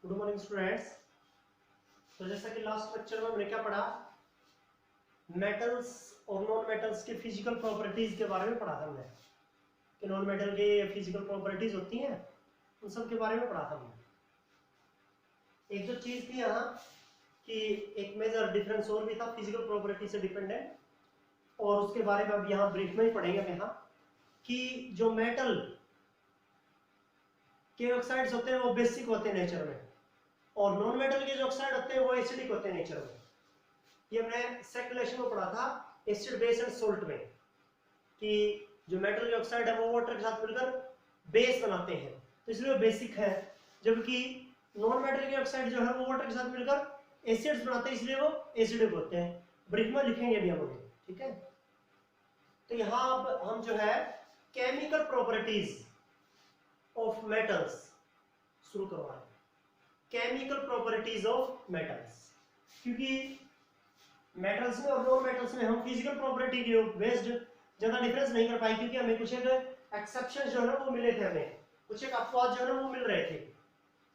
Good morning students. तो जैसा कि लास्ट लेक्चर में हमने क्या पढ़ा, मेटल्स और नॉन मेटल्स के फिजिकल प्रॉपर्टीज के बारे में पढ़ा था हमने कि नॉन मेटल के फिजिकल प्रॉपर्टीज होती हैं, उन सब के बारे में पढ़ा था हमने। एक जो चीज थी यहाँ कि एक मेजर डिफरेंस और भी था फिजिकल प्रॉपर्टी से डिपेंडेंट, और उसके बारे में अब यहाँ ब्रीफ में ही पढ़ेंगे हम यहाँ कि जो मेटल के ऑक्साइड्स होते हैं वो बेसिक होते हैं नेचर में, और नॉन मेटल के जो ऑक्साइड होते हैं वो एसिडिक होते हैं नेचर में। ये हमने सेकंड लेक्चर में पढ़ा था एसिड बेस एंड सोल्ट में कि जो मेटल के ऑक्साइड है वो वाटर के साथ मिलकर बेस बनाते हैं, तो इसलिए वो बेसिक है, जबकि नॉन मेटल के ऑक्साइड जो है वो वाटर के साथ मिलकर एसिड्स बनाते हैं, इसलिए वो एसिडिक होते हैं। ब्रीफ में लिखेंगे भी हम उन्हें, ठीक है। तो यहाँ अब हम जो है केमिकल प्रॉपर्टीज ऑफ मेटल्स शुरू करवा रहे हैं। केमिकल प्रॉपर्टीज ऑफ मेटल्स, क्योंकि मेटल्स में और नॉन मेटल्स में हम फिजिकल प्रॉपर्टी के बेस्ड ज्यादा डिफरेंस नहीं कर पाए, क्योंकि हमें कुछ एक एक्सेप्शन जो है वो मिले थे, हमें कुछ एक अपवाद जो है वो मिल रहे थे।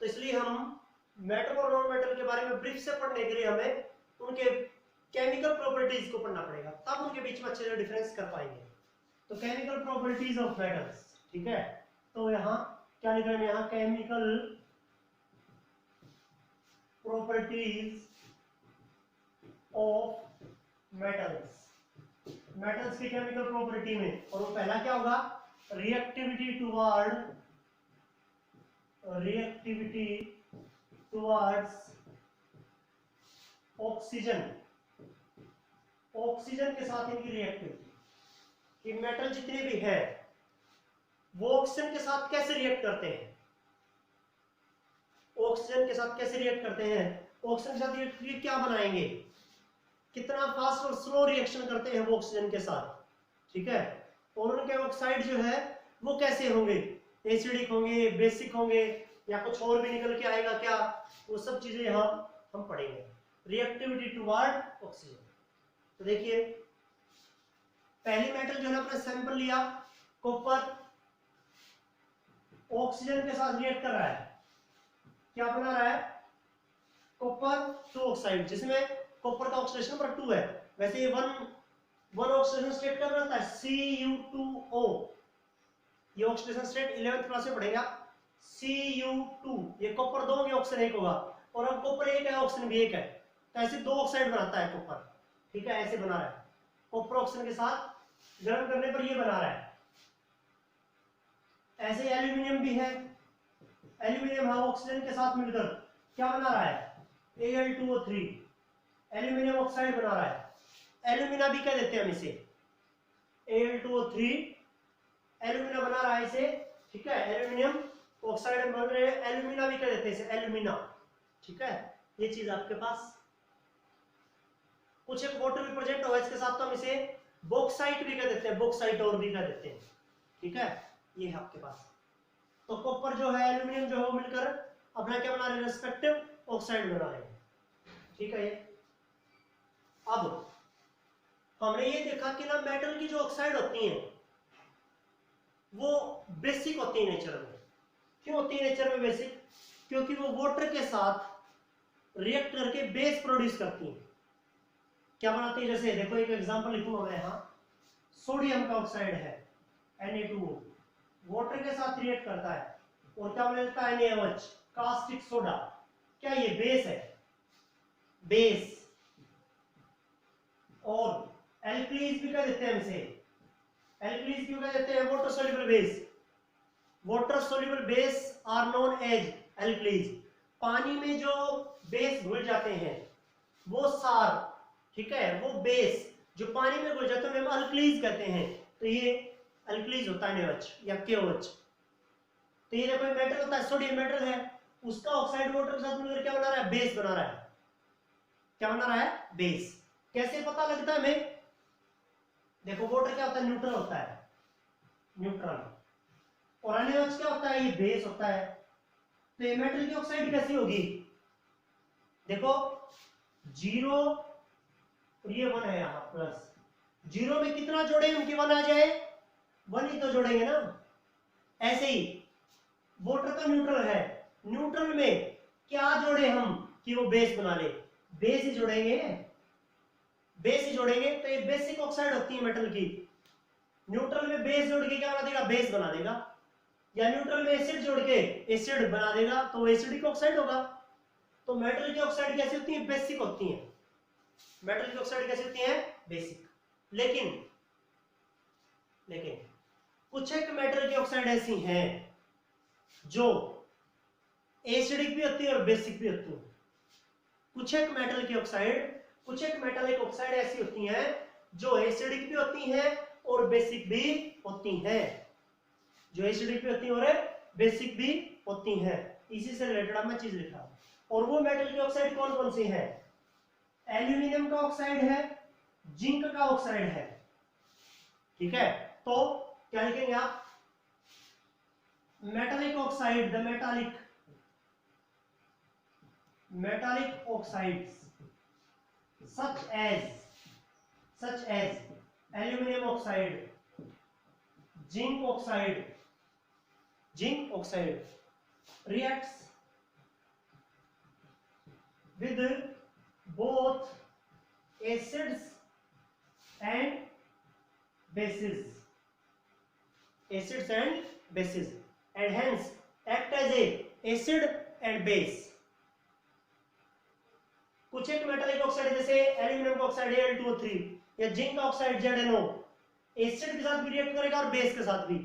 तो इसलिए हम मेटल और नॉन मेटल के बारे में ब्रीफ से पढ़ने के लिए हमें उनके केमिकल प्रॉपर्टीज को पढ़ना पड़ेगा, तब उनके बीच में अच्छे से डिफरेंस कर पाएंगे। तो केमिकल प्रॉपर्टीज ऑफ मेटल्स, ठीक है। तो यहाँ क्या लिख रहे हैं, यहाँ chemical properties of metals, metals की केमिकल प्रॉपर्टी में, और वो पहला क्या होगा, रिएक्टिविटी टुवर्ड्स ऑक्सीजन, ऑक्सीजन के साथ इनकी रिएक्टिविटी, कि मेटल जितने भी है वो ऑक्सीजन के साथ कैसे रिएक्ट करते हैं, ऑक्सीजन के साथ कैसे रिएक्ट करते हैं, ऑक्सीजन के साथ ये क्या बनाएंगे, कितना फास्ट और स्लो रिएक्शन करते हैं वो ऑक्सीजन के साथ, ठीक है। और उनके ऑक्साइड जो है वो कैसे होंगे, एसिडिक होंगे, बेसिक होंगे, या कुछ और भी निकल के आएगा क्या, वो सब चीजें यहाँ हम पढ़ेंगे। Reactivity toward oxygen. तो देखिए पहली मेटल जो है अपने सैंपल लिया, कॉपर, ऑक्सीजन के साथ रिएक्ट कर रहा है, क्या बना रहा है, कॉपर 2 ऑक्साइड, जिसमें कॉपर का ऑक्सीडेशन नंबर 2 है। वैसे ये वन ऑक्सीडेशन स्टेट कब रहता है, Cu2O, ये ऑक्सीडेशन स्टेट 11th क्लास में पढ़ेगा, Cu2, ये कॉपर 2 होगा, ऑक्सीजन 1 होगा, और अब कॉपर 1 है, ऑक्सीजन भी 1 है, तो ऐसे 2 ऑक्साइड बनाता है कॉपर, ठीक है। ऐसे बना रहा है, कॉपर ऑक्सीजन के साथ गर्म करने पर ये बना रहा है। ऐसे एल्यूमिनियम भी है, एल्यूमिनियम है ऑक्सीजन के साथ मिलकर क्या बना रहा है, Al2O3, एल्यूमिनियम ऑक्साइड बना रहा है। एल्यूमिना भी कह देते हैं हम इसे, Al2O3 एल्यूमिना बना रहा है इसे, ठीक है। एल्यूमिनियम ऑक्साइड बन रहे हैं, एल्यूमिना भी कह देते हैं इसे, एल्यूमिना, ठीक है। ये चीज आपके पास, कुछ एक वाटर भी प्रेजेंट हो इसके साथ तो हम इसे बॉक्साइट भी कह देते हैं, बॉक्साइट और भी कह देते हैं, ठीक है। ये है आपके पास। तो कॉपर जो है, एल्यूमिनियम जो है वो मिलकर अपना क्या बना रहे हैं, रेस्पेक्टिव ऑक्साइड बना रहे हैं, ठीक है। ये अब हमने ये देखा कि ना मेटल की जो ऑक्साइड होती हैं वो बेसिक होती है नेचर में। क्यों होती है नेचर में बेसिक, क्योंकि वो वाटर के साथ रिएक्ट करके बेस प्रोड्यूस करती हैं। क्या बनाती है, जैसे देखो एक एग्जांपल लिखूंगा मैं यहाँ, सोडियम का ऑक्साइड है Na2O, वाटर के साथ रिएक्ट करता है और क्या मिलता है, NaOH, कास्टिक सोडा। क्या ये बेस है, बेस। और एल्कलीज भी कह देते हैं इसे, एल्कलीज क्यों कह देते हैं, water soluble base, water soluble base are known as alkalis. पानी में जो बेस घुल जाते हैं वो सार, ठीक है, वो बेस जो पानी में घुल जाते हैं हम अल्कलीज कहते हैं। तो ये अल्कलीज होता है NaOH या KOH। तो ये देखो मेटल होता है, सोडियम मेटल है, उसका ऑक्साइड वाटर के साथ मिलकर क्या बना रहा है, बेस बना रहा है। क्या बना रहा है, बेस। कैसे पता लगता है हमें, देखो वाटर क्या होता है, न्यूट्रल होता है, न्यूट्रल, और NaOH क्या होता है, ये बेस होता है। तो ये मेटल की ऑक्साइड कैसी होगी, देखो 0 और ये 1 है, यहाँ प्लस 0 में कितना जोड़े उनकी 1 आ जाए, 1 ही तो जोड़ेंगे ना। ऐसे ही वाटर का न्यूट्रल है, न्यूट्रल में क्या जोड़े हम कि वो बेस बना ले, बेस ही जोड़ेंगे, बेस ही जोड़ेंगे। तो ये बेसिक ऑक्साइड होती है मेटल की। न्यूट्रल में बेस जोड़ के क्या बना देगा, बेस बना देगा, या न्यूट्रल में एसिड जोड़ के एसिड बना देगा तो वो एसिडिक ऑक्साइड होगा। तो मेटल की ऑक्साइड कैसी होती है, बेसिक होती है। मेटल की ऑक्साइड कैसी होती है, बेसिक। लेकिन कुछ एक मेटल की ऑक्साइड ऐसी हैं जो एसिडिक भी होती है और बेसिक भी होती है। कुछ एक मेटलिक ऑक्साइड ऐसी होती हैं जो एसिडिक भी होती हैं और बेसिक भी होती हैं, जो एसिडिक भी होती हैं और बेसिक भी होती हैं। इसी से रिलेटेड मैं चीज लिखा। और वो मेटल की ऑक्साइड कौन कौन सी है, एल्यूमिनियम का ऑक्साइड है, जिंक का ऑक्साइड है, ठीक है। तो क्या लिखेंगे आप, metallic oxide, the metallic oxides such as aluminum oxide, zinc oxide reacts with both acids and bases, and hence act as a acid and base। कुछ एक मेटालिक ऑक्साइड जैसे एल्यूमिनियम का ऑक्साइड Al2O3 या जिंक का oxide ZnO acid के साथ भी react करेगा और बेस के साथ भी।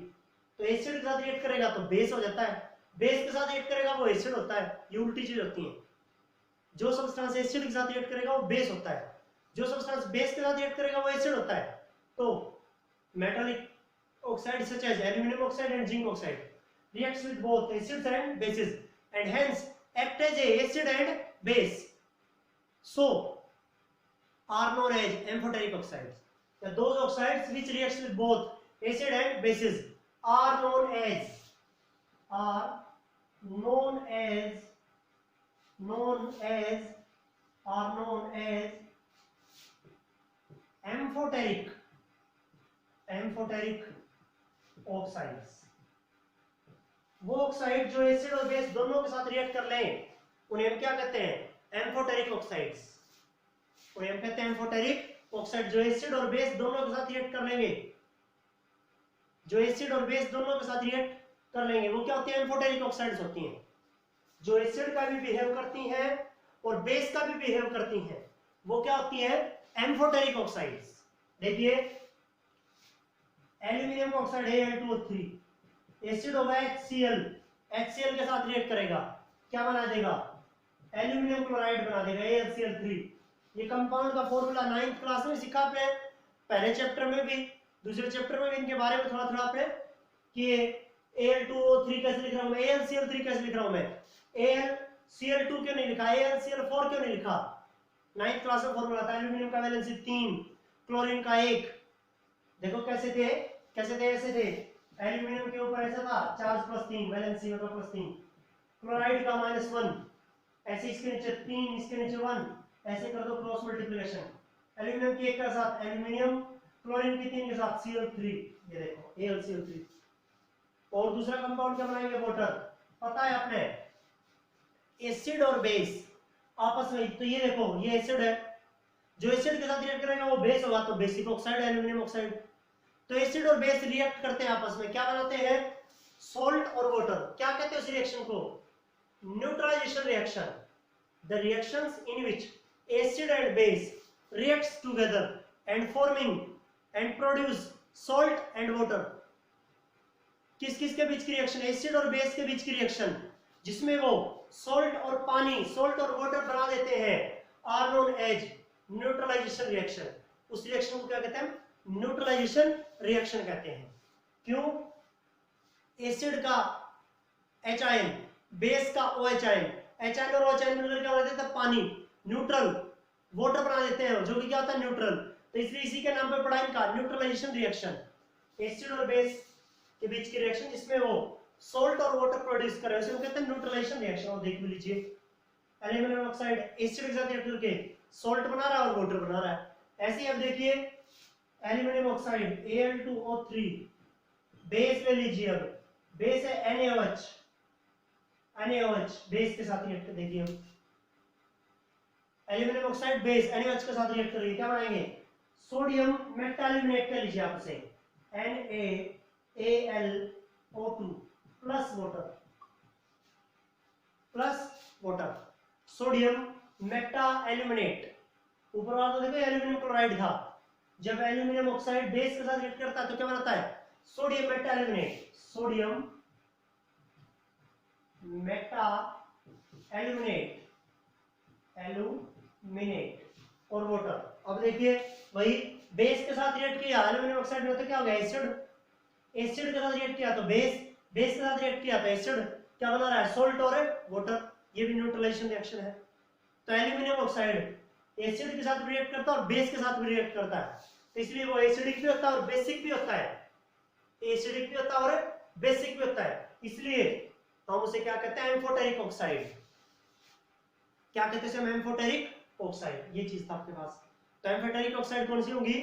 तो एसिड के साथ रिएक्ट करेगा तो बेस हो जाता है, बेस के साथ रिएक्ट करेगा वो एसिड होता है। ये उल्टी चीज होती है, जो सब्सटेंस एसिड के साथ रिएक्ट करेगा वो बेस होता है, जो सब्सटेंस बेस के साथ रिएक्ट करेगा वो एसिड होता है। तो metallic oxide such as aluminium oxide and zinc oxide reacts with both acids and bases and hence act as a acid and base, so are known as amphoteric oxides. Those oxides which reacts with both acid and bases are known as amphoteric oxides। वो oxide जो acid और base दोनों के साथ react कर लें उन्हें हम क्या कहते हैं, एम्फोटेरिक ऑक्साइड्स। उन्हें हम कहते हैं एम्फोटेरिक ऑक्साइड, जो एसिड और बेस दोनों के साथ रिएक्ट कर लेंगे, जो एसिड और बेस दोनों के साथ रिएक्ट कर लेंगे वो क्या होती है, एम्फोटेरिक ऑक्साइड्स होती हैं। जो एसिड का भी बिहेव करती हैं और बेस का भी बिहेव करती हैं वो क्या होती है, एम्फोटेरिक ऑक्साइड्स। देखिए एल्यूमिनियम ऑक्साइड है Al2O3, एसिड होगा HCl के साथ रिएक्ट करेगा, क्या बना देगा, एल्यूमिनियम क्लोराइड बना देगा AlCl3। ये कंपाउंड का फॉर्मूला 9th क्लास में सीखा आपने, पहले चैप्टर में भी दूसरे चैप्टर में भी इनके बारे में थोड़ा थोड़ा आपने कि Al2O3 कैसे लिख रहा हूं मैं, AlCl3 कैसे लिख रहा हूं मैं, AlCl2 क्यों नहीं लिखा, AlCl4 क्यों नहीं लिखा। 9th क्लास में फॉर्मूला था, एल्यूमिनियम का वैलेंसी 3, क्लोरीन का 1। देखो कैसे थे ऐसे थे, एल्यूमिनियम के ऊपर ऐसा था चार्ज +3 वैलेंसी मतलब +3, क्लोराइड का -1, ऐसे इसके नीचे 3 इसके नीचे 1, ऐसे कर दो क्रॉस मल्टीप्लिकेशन। एल्यूमिनियम की 1 के साथ एल्यूमिनियम, क्लोरीन की 3 के साथ Cl3, ये देखो AlCl3। और दूसरा कंपाउंड क्या बनाएंगे, वाटर। पता है आपने एसिड और बेस आपस में, तो ये देखो ये एसिड है, जो एसिड के साथ रिएक्ट करेगा वो बेस होगा, तो बेसिक ऑक्साइड एल्यूमिनियम ऑक्साइड। तो एसिड और बेस रिएक्ट करते हैं आपस में, क्या बनाते हैं, सॉल्ट और वाटर। क्या कहते हैं उस रिएक्शन को, neutralisation reaction. The reactions in which acid and base reacts together and forming and produce salt and water. किस किस के बीच की रिएक्शन, एसिड और बेस के बीच की रिएक्शन, जिसमें वो सॉल्ट और पानी, सॉल्ट और वाटर बना देते हैं, are known as neutralisation reaction. उस रिएक्शन को क्या कहते हैं, न्यूट्रलाइजेशन रिएक्शन कहते हैं। क्यों, एसिड का H आयन, बेस का OH आयन, H आयन और OH आयन मिलकर क्या बना देते हैं, पानी, न्यूट्रल वाटर बना देते हैं, जो कि क्या होता है, न्यूट्रल। तो इसलिए इसी के नाम पे पढ़ा इनका न्यूट्रलाइजेशन रिएक्शन, एसिड और बेस के बीच की रिएक्शन जिसमें वो सॉल्ट और वाटर प्रोड्यूस कर रहे हैं, उसे कहते हैं न्यूट्रलाइजेशन रिएक्शन। और देख लीजिए एल्यूमिनियम ऑक्साइड एसिड के साथ रिएक्ट करके सॉल्ट बना रहा है और वाटर बना रहा है। ऐसे ही अब देखिए एल्यूमिनियम ऑक्साइड Al2O3, बेस ले लीजिए, अब बेस है NaOH, NaOH बेस के साथ रिएक्ट देखिए हम, एल्यूमिनियम ऑक्साइड बेस NaOH के साथ रिएक्ट करेंगे, क्या बनाएंगे, सोडियम मेटाल्यूमिनेट कर लीजिए आप इसे, NaAlO2 plus water, sodium Meta aluminate, ऊपर वाला तो देखो एल्यूमिनियम क्लोराइड था, जब एल्यूमिनियम ऑक्साइड बेस के साथ रिएक्ट करता है तो क्या बनाता है, sodium Meta aluminate, sodium Meta aluminate और वाटर। अब देखिए वही बेस के साथ रिएक्ट किया, एल्यूमिनियम ऑक्साइड में तो क्या हो गया, एसिड, एसिड के साथ रिएक्ट किया तो बेस, बेस के साथ रिएक्ट किया तो एसिड, क्या बना रहा है, सोल्ट और वाटर, ये भी न्यूट्रलाइजेशन रिएक्शन है। तो एल्यूमिनियम ऑक्साइड एसिड के साथ रिएक्ट करता है और बेस के साथ भी रिएक्ट करता है, तो इसलिए वो एसिडिक भी होता है और बेसिक भी होता है, एसिडिक भी होता है और बेसिक भी होता है, इसलिए हम उसे क्या कहते हैं, एम्फोटेरिक ऑक्साइड, क्या कहते हैं एम्फोटेरिक ऑक्साइड, ये चीज था आपके पास। तो एम्फोटेरिक ऑक्साइड कौन सी होंगी,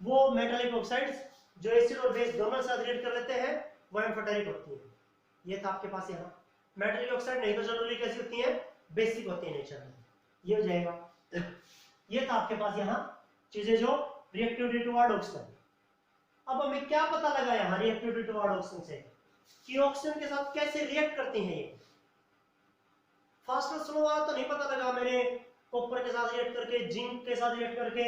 वो मेटालिक ऑक्साइड्स जो एसिड और बेस दोनों के साथ रिएक्ट कर लेते हैं वो एम्फोटेरिक होती है, ये था आपके पास यहाँ। मेटालिक ऑक्साइड नहीं तो जनरली कैसी होती है, बेसिक होती है नेचर में, ये हो जाएगा। ये था आपके पास यहाँ चीजें जो रिएक्टिविटी टुवर्ड ऑक्सीजन। अब हमें क्या पता लगा यहाँ रिएक्टिविटी टुवर्ड ऑक्सीजन से कि ऑक्सीजन के साथ कैसे रिएक्ट करती हैं ये, फास्ट और स्लो वाला तो नहीं पता लगा, मैंने कॉपर के साथ रिएक्ट करके, जिंक के साथ रिएक्ट करके,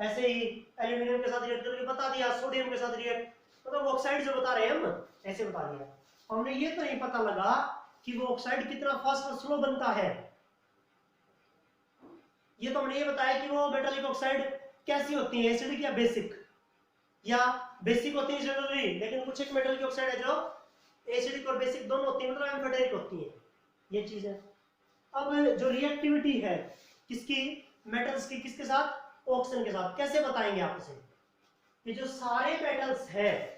ऐसे ही एल्यूमिनियम के साथ रिएक्ट करके बता दिया, सोडियम के साथ रिएक्ट, मतलब ऑक्साइड जो बता रहे हैं हम ऐसे बता दिया। हमने ये तो नहीं पता लगा कि वो ऑक्साइड कितना फास्ट और स्लो बनता है, ये तो हमने ये बताया कि वो मेटालिक ऑक्साइड कैसी होती है, एसिडिक या बेसिक, या बेसिक होती है जनरली, लेकिन कुछ एक मेटालिक ऑक्साइड है जो एसिडिक और बेसिक दोनों होती है, मतलब एम्फोटेरिक होती है, ये चीज है। अब जो रिएक्टिविटी है किसकी, मेटल्स की किसके साथ, ऑक्सीजन के साथ, कैसे बताएंगे आप इसे, कि जो सारे मेटल्स हैं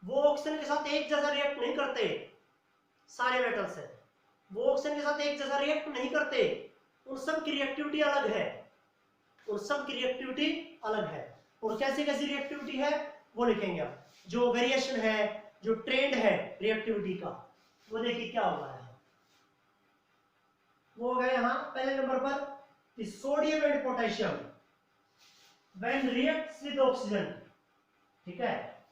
वो ऑक्सीजन के साथ एक जैसा रिएक्ट नहीं करते, सारे मेटल्स हैं वो ऑक्सीजन के साथ एक जैसा रिएक्ट नहीं करते, उन सब की रिएक्टिविटी अलग है, उन सब की रिएक्टिविटी अलग है, और कैसी कैसी रिएक्टिविटी है वो लिखेंगे आप, जो वेरिएशन है, जो ट्रेंड है रिएक्टिविटी का, वो देखिए क्या हो रहा है। वो हो गया यहाँ पहले नंबर पर sodium and potassium when reacts with oxygen, ठीक है,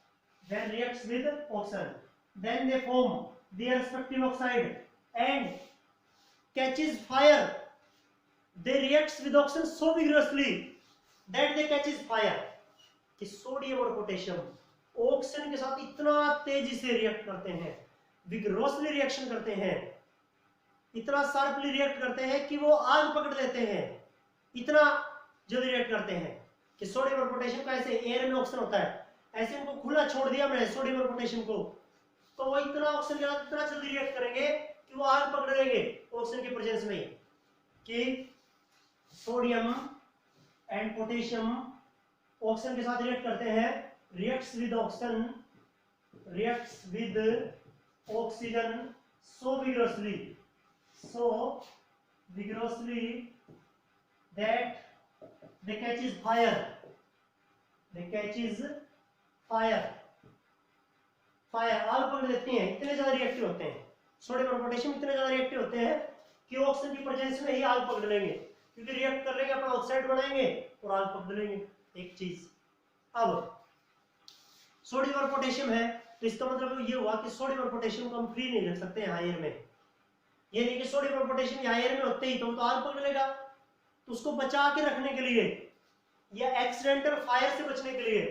when reacts with oxygen then they form their respective oxide and catches fire, they reacts with oxygen so vigorously that they catches fire, कि sodium और potassium oxygen के साथ इतना तेजी से react करते हैं, विगरसली रिएक्शन करते हैं, इतना शार्पली रिएक्ट करते हैं कि वो आग पकड़ लेते हैं, इतना जल्दी रिएक्ट करते हैं कि सोडियम और पोटेशियम का ऐसे एयर में ऑक्सीजन होता है, ऐसे उनको खुला छोड़ दिया मैंने सोडियम और पोटेशियम को, तो वो इतना ऑक्सीजन के साथ इतना जल्दी रिएक्ट करेंगे कि वो आग पकड़ लेंगे ऑक्सीजन के प्रेजेंस में, कि सोडियम एंड पोटेशियम ऑक्सीजन के साथ रिएक्ट करते हैं, reacts with oxygen, reacts with oxygen so vigorously that they catches fire, आग पकड़ लेती हैं, इतने ज्यादा रिएक्टिव होते हैं सोडियम और पोटेशियम, इतने ज्यादा रिएक्टिव होते हैं कि ऑक्सीजन की प्रेजेंस में ही आग पकड़ लेंगे, क्योंकि रिएक्ट कर लेंगे अपना ऑक्साइड बनाएंगे और आग पकड़ लेंगे, एक चीज। अब सोडियम और पोटेशियम है तो इसका मतलब ये हुआ कि सोडियम और पोटेशियम को हम फ्री नहीं रख सकते हैं एयर में, ये नहीं कि सोडियम और पोटेशियम यहाँ एयर में होते ही तो आग पकड़ लेगा, तो उसको बचा के रखने के लिए या एक्सीडेंटल फायर से बचने के लिए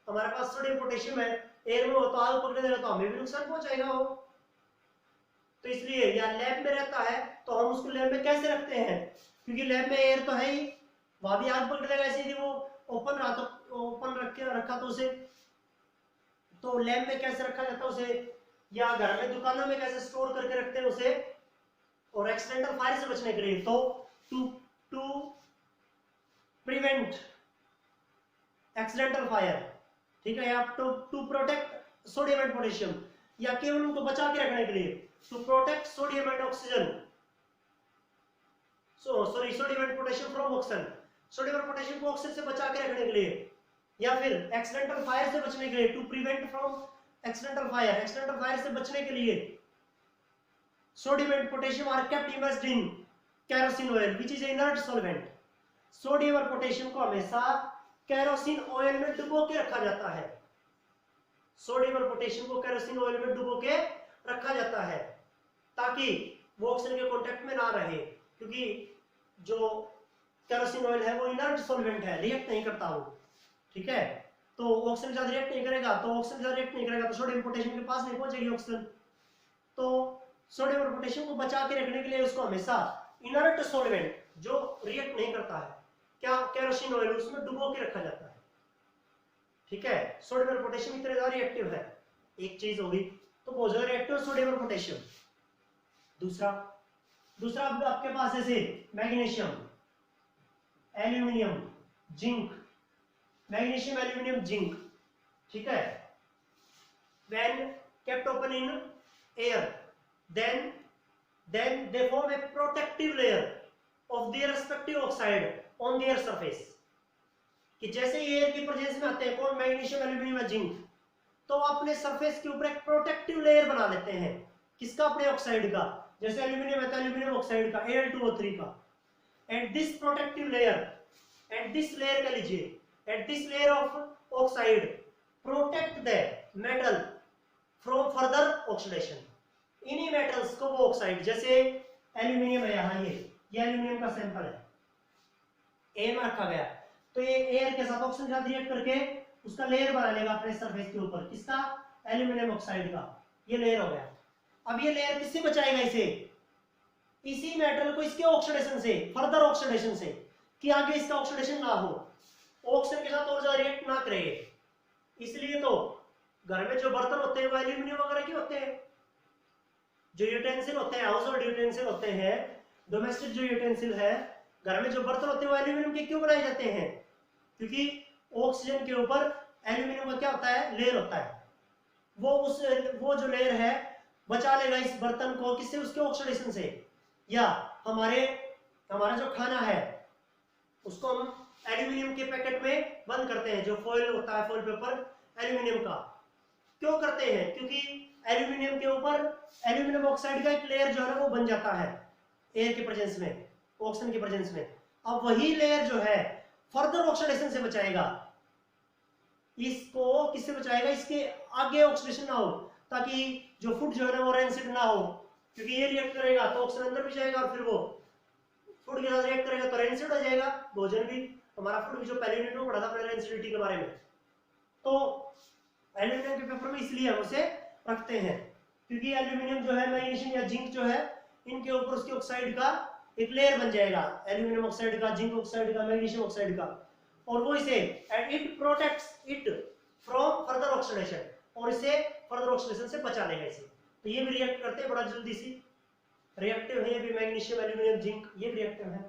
हमारे पास सोडियम पोटेशियम है, एयर में हो तो आग पकड़ने देगा तो हमें भी नुकसान पहुंचाएगा वो, तो इसलिए या लैब में रहता है तो हम उसको लैब में कैसे रखते हैं, क्योंकि लैब में एयर तो है ही, वहां भी आग पकड़ लेगा, ऐसे ही वो ओपन रहा तो ओपन रखा तो उसे, तो लैब में कैसे रखा जाता है उसे, या घर में दुकानों में कैसे स्टोर करके रखते हैं उसे, और एक्सीडेंटल फायर से बचने के लिए, तो टू प्रिवेंट एक्सीडेंटल फायर, ठीक है, या to protect sodium and potassium, या केवल उनको बचा के रखने के लिए, to protect sodium and oxygen, sodium and potassium from oxygen, sodium और पोटेशियम को ऑक्सीजन से बचा के रखने के लिए, या फिर एक्सीडेंटल फायर से बचने के लिए, to prevent from accidental fire से बचने के लिए Sodium and potassium are kept immersed in kerosene oil which is inert solvent. Sodium और पोटेशियम को हमेशा केरोसिन ऑयल में डुबो के रखा जाता है। सोडियम और पोटेशियम को केरोसिन ऑयल में डुबो के रखा जाता है ताकि वो ऑक्सीजन के कांटेक्ट में ना रहे, क्योंकि जो केरोसिन ऑयल है वो इनर्ट सॉल्वेंट है, रिएक्ट नहीं करता वो। ठीक है, तो ऑक्सीजन ज्यादा रिएक्ट नहीं करेगा, तो ऑक्सीजन ज्यादा रिएक्ट नहीं करेगा तो सोडियम पोटेशियम के पास नहीं पहुंचेगी ऑक्सीजन। तो सोडियम और पोटेशियम को बचा के रखने के लिए उसको हमेशा इनर्ट सॉल्वेंट जो रिएक्ट नहीं करता है, क्या केरोसिन ऑयल, उसमें डुबो के रखा जाता है। ठीक है, सोडियम और पोटेशियम इतने ज्यादा रिएक्टिव है, एक चीज होगी। तो बहुत ज्यादा रिएक्टिव सोडियम और पोटेशियम। दूसरा आपके पास ऐसे magnesium, aluminium, zinc, magnesium, aluminium, zinc. ठीक है, when kept open in air then they form a protective layer of their respective oxide on their surface। कि जैसे ही एयर की प्रेजेंस में आते हैं कौन, मैग्नीशियम, एल्यूमिनियम या जिंक, तो अपने सरफेस के ऊपर एक प्रोटेक्टिव लेयर बना लेते हैं। किसका? अपने ऑक्साइड का। जैसे एल्यूमिनियम है तो एल्यूमिनियम ऑक्साइड का, Al2O3 का। And this protective layer, and this layer कह लीजिए, and this layer of oxide protect the metal from further oxidation. इन्हीं मेटल्स को वो ऑक्साइड, जैसे एल्यूमिनियम है यहाँ, ये एल्यूमिनियम का सैंपल है, ए में रखा गया, तो ये एयर के साथ ऑक्सीजन के साथ रिएक्ट करके उसका लेयर बना लेगा अपने सरफेस के ऊपर। किसका? एल्यूमिनियम ऑक्साइड का। ये लेयर हो गया। अब ये लेयर किससे बचाएगा इसे? इसी मेटल को इसके ऑक्सीडेशन से, फर्दर ऑक्सीडेशन से, कि आगे इसका ऑक्सीडेशन ना हो, ऑक्सीजन के साथ और ज्यादा रिएक्ट ना करे। इसलिए तो घर में जो बर्तन होते हैं वो एल्यूमिनियम वगैरह के होते हैं। जो यूटेंसिल होते हैं, हाउस होल्ड यूटेंसिल होते हैं, डोमेस्टिक जो यूटेंसिल है, घर में जो बर्तन होते हैं वो एल्यूमिनियम के क्यों बनाए जाते हैं? क्योंकि ऑक्सीजन के ऊपर एल्यूमिनियम का क्या होता है? लेयर होता है। वो जो लेयर है बचा लेगा इस बर्तन को, किससे? उसके ऑक्सीडेशन से। या हमारा जो खाना है उसको हम एल्यूमिनियम के पैकेट में बंद करते हैं, जो फॉइल होता है, फॉइल पेपर एल्यूमिनियम का। क्यों करते हैं? क्योंकि एल्यूमिनियम के ऊपर एल्यूमिनियम ऑक्साइड का एक लेयर जो है वो बन जाता है एयर के प्रेजेंस में, ऑक्सीजन के प्रेजेंस में। अब वही लेयर जो है फर्दर ऑक्सीडेशन से बचाएगा इसको। किससे बचाएगा? इसके आगे ऑक्सीडेशन ना हो, ताकि जो फूड जो है ना वो रेंसिड ना हो, क्योंकि ये रिएक्ट करेगा तो ऑक्सीजन अंदर भी जाएगा और फिर वो फूड के साथ रिएक्ट करेगा तो रेंसिड हो जाएगा भोजन भी। हमारा फूड भी जो पहले यूनिट में पढ़ा था अपने रेंसिडिटी के बारे में, तो एल्यूमिनियम के पेपर में इसलिए हम उसे रखते हैं, क्योंकि एल्यूमिनियम जो है, मैग्नीशियम या जिंक जो है, इनके ऊपर उसके ऑक्साइड का एक लेयर बन जाएगा, एल्यूमिनियम ऑक्साइड का, जिंक ऑक्साइड का, मैग्नीशियम ऑक्साइड का, और वो इसे it protects it from further oxidation, और इसे फर्दर ऑक्सीडेशन से बचा लेगा इसे। तो ये भी रिएक्ट करते हैं बड़ा जल्दी सी, रिएक्टिव है ये भी, मैग्नीशियम, एल्यूमिनियम, जिंक, ये भी रिएक्टिव है।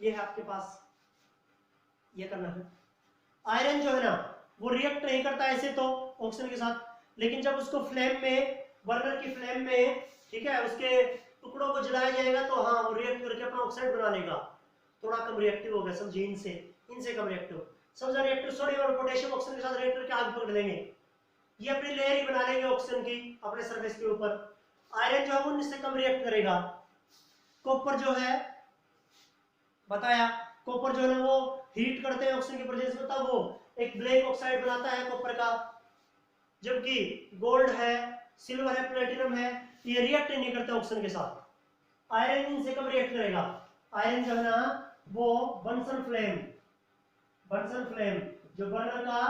ये है आपके पास, ये करना है। आयरन जो है ना वो रिएक्ट नहीं करता ऐसे तो ऑक्सीजन के साथ, लेकिन जब उसको फ्लेम में, बर्नर की फ्लेम में, ठीक है, उसके टुकड़ों को जलाया जाएगा तो हाँ वो रिएक्ट करके अपना ऑक्साइड बना लेगा। थोड़ा कम रिएक्टिव होगा, समझिए, इनसे कम रिएक्टिव। सबसे रिएक्टिव सोडियम और पोटेशियम ऑक्सीजन के साथ रिएक्ट करके आग पकड़ लेंगे, ये अपनी लेयर ही बना लेंगे ऑक्सीजन की अपने सरफेस के ऊपर। आयरन जो है वो इनसे कम रिएक्ट करेगा। कॉपर जो है बताया, कॉपर जो है ना वो हीट करते हैं ऑक्सीजन के प्रेजेंस में, तब वो एक ब्लैक ऑक्साइड बनाता है कॉपर का। जबकि गोल्ड है, सिल्वर है, प्लेटिनम है, ये रिएक्ट नहीं करते ऑक्सीजन के साथ। आयरन इनसे कम रिएक्ट करेगा। आयरन जो है ना वो बंसन फ्लेम, जो बर्नर का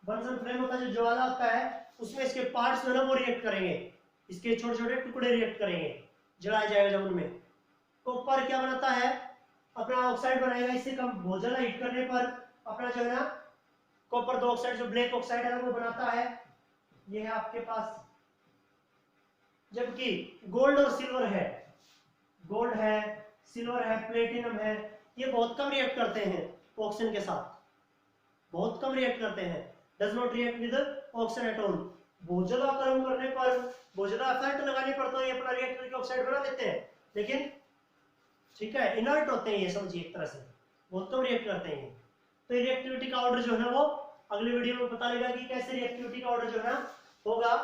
बंसन फ्लेम होता है, जो ज्वाला होता है, उसमें इसके पार्ट्स जो है ना वो रिएक्ट करेंगे, इसके छोटे छोटे टुकड़े रिएक्ट करेंगे, जलाया जाएगा जब उनमें। कॉपर क्या बनाता है? अपना ऑक्साइड बनाएगा, इससे कम बहुत ज्यादा हीट करने पर अपना जो है ना कॉपर दो ऑक्साइड, जो ब्लैक ऑक्साइड है वो बनाता है। ये है आपके पास। जबकि गोल्ड और सिल्वर है, गोल्ड है, सिल्वर है, प्लेटिनम है, ये बहुत कम रिएक्ट करते हैं ऑक्सीजन के साथ, बहुत कम रिएक्ट करते हैं। Does not react with oxygen at all. बहुत ज्यादा गर्म करने पर, बहुत ज्यादा एफर्ट लगाने पर तो ये अपना रिएक्ट करके ऑक्साइड बना लेते हैं, लेकिन ठीक है इनर्ट होते हैं ये, समझिए, एक तरह से बहुत कम रिएक्ट करते हैं। तो रिएक्टिविटी का ऑर्डर जो है ना वो अगले वीडियो में पता लगेगा कि कैसे रिएक्टिविटी का ऑर्डर जो है ना होगा,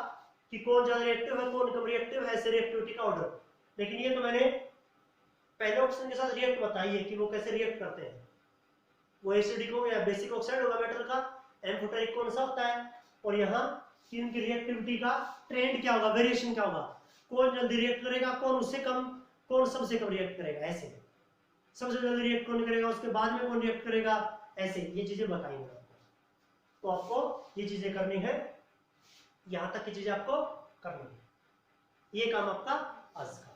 कि कौन ज्यादा रिएक्टिव है, कौन कम रिएक्टिव है, ऐसे रिएक्टिविटी का ऑर्डर। लेकिन ये तो मैंने पहले ऑप्शन के साथ रिएक्ट बताई है कि वो कैसे रिएक्ट करते हैं। वो एसिडिक हो या बेसिक ऑक्साइड होगा मेटल का, एम्फोटेरिक कौन सा होता है, और यहाँ की उनकी रिएक्टिविटी का ट्रेंड क्या होगा, वेरिएशन क्या होगा, कौन जल्दी रिएक्ट करेगा, कौन उससे कम, कौन सबसे कम रिएक्ट करेगा, ऐसे सबसे जल्दी रिएक्ट कौन करेगा, उसके बाद में कौन रिएक्ट करेगा, ऐसे ये चीजें बताएंगे आपको। तो आपको ये चीजें करनी है, यहां तक की चीजें आपको करनी है। ये काम आपका आज का